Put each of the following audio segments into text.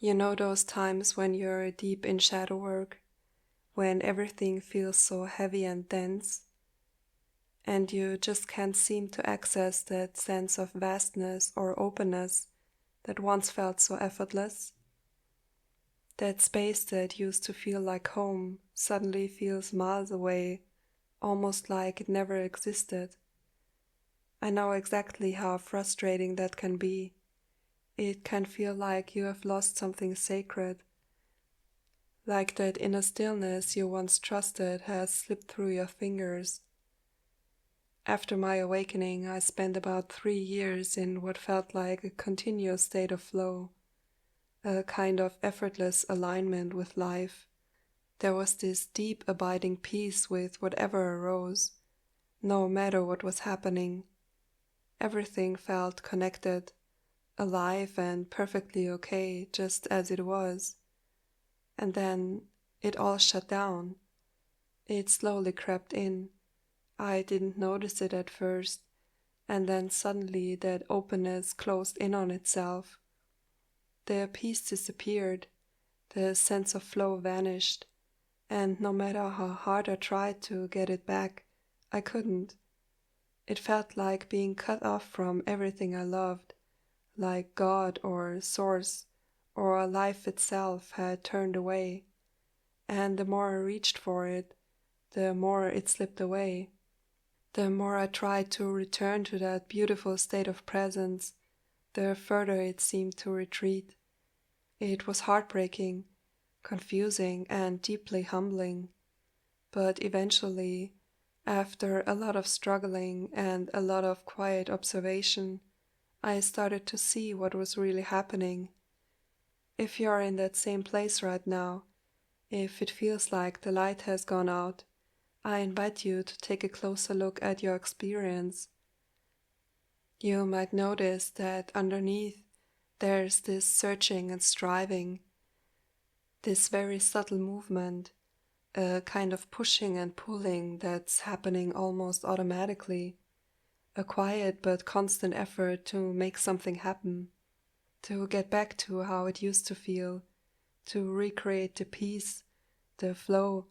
You know those times when you're deep in shadow work, when everything feels so heavy and dense, and you just can't seem to access that sense of vastness or openness that once felt so effortless? That space that used to feel like home suddenly feels miles away, almost like it never existed. I know exactly how frustrating that can be. It can feel like you have lost something sacred, like that inner stillness you once trusted has slipped through your fingers. After my awakening, I spent about 3 years in what felt like a continuous state of flow, a kind of effortless alignment with life. There was this deep abiding peace with whatever arose, no matter what was happening. Everything felt connected, alive and perfectly okay, just as it was. And then it all shut down. It slowly crept in. I didn't notice it at first, and then suddenly that openness closed in on itself. The peace disappeared, the sense of flow vanished, and no matter how hard I tried to get it back, I couldn't. It felt like being cut off from everything I loved, like God or Source or life itself had turned away, and the more I reached for it, the more it slipped away. The more I tried to return to that beautiful state of presence, the further it seemed to retreat. It was heartbreaking, confusing, and deeply humbling. But eventually, after a lot of struggling and a lot of quiet observation, I started to see what was really happening. If you're in that same place right now, if it feels like the light has gone out, I invite you to take a closer look at your experience. You might notice that underneath there's this searching and striving, this very subtle movement, a kind of pushing and pulling that's happening almost automatically, a quiet but constant effort to make something happen, to get back to how it used to feel, to recreate the peace, the flow,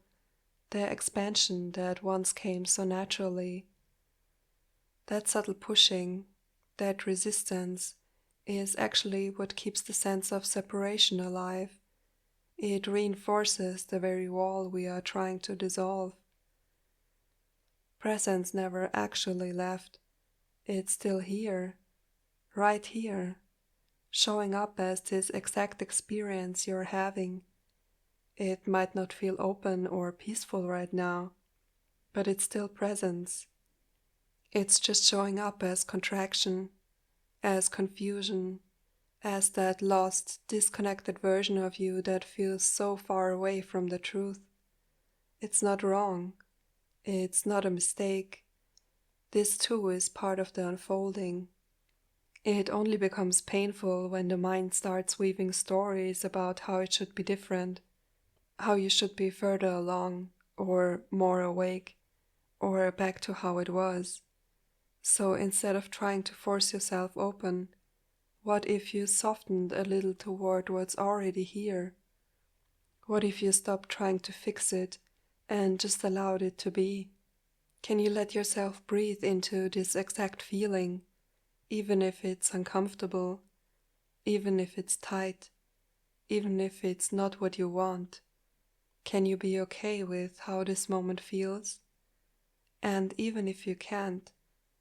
the expansion that once came so naturally. That subtle pushing, that resistance, is actually what keeps the sense of separation alive. It reinforces the very wall we are trying to dissolve. Presence never actually left. It's still here, right here, showing up as this exact experience you're having. It might not feel open or peaceful right now, but it's still presence. It's just showing up as contraction, as confusion, as that lost, disconnected version of you that feels so far away from the truth. It's not wrong. It's not a mistake. This too is part of the unfolding. It only becomes painful when the mind starts weaving stories about how it should be different, how you should be further along, or more awake, or back to how it was. So instead of trying to force yourself open, what if you softened a little toward what's already here? What if you stopped trying to fix it and just allowed it to be? Can you let yourself breathe into this exact feeling, even if it's uncomfortable, even if it's tight, even if it's not what you want? Can you be okay with how this moment feels? And even if you can't,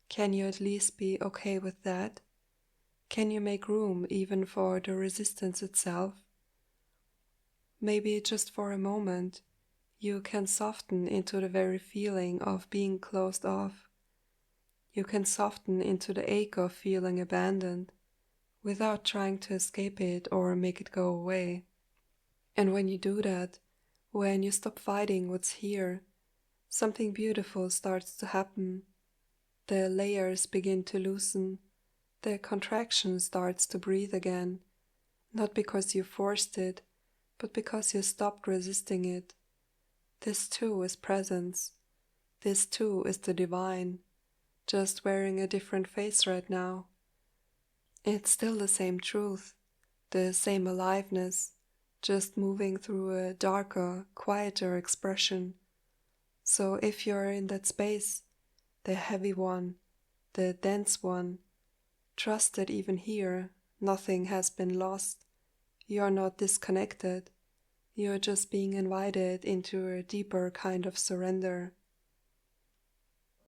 can you at least be okay with that? Can you make room even for the resistance itself? Maybe just for a moment, you can soften into the very feeling of being closed off. You can soften into the ache of feeling abandoned, without trying to escape it or make it go away. And when you do that, when you stop fighting what's here, something beautiful starts to happen. The layers begin to loosen. The contraction starts to breathe again, not because you forced it, but because you stopped resisting it. This too is presence. This too is the divine, just wearing a different face right now. It's still the same truth, the same aliveness, just moving through a darker, quieter expression. So if you're in that space, the heavy one, the dense one, trust that even here nothing has been lost. You're not disconnected. You're just being invited into a deeper kind of surrender,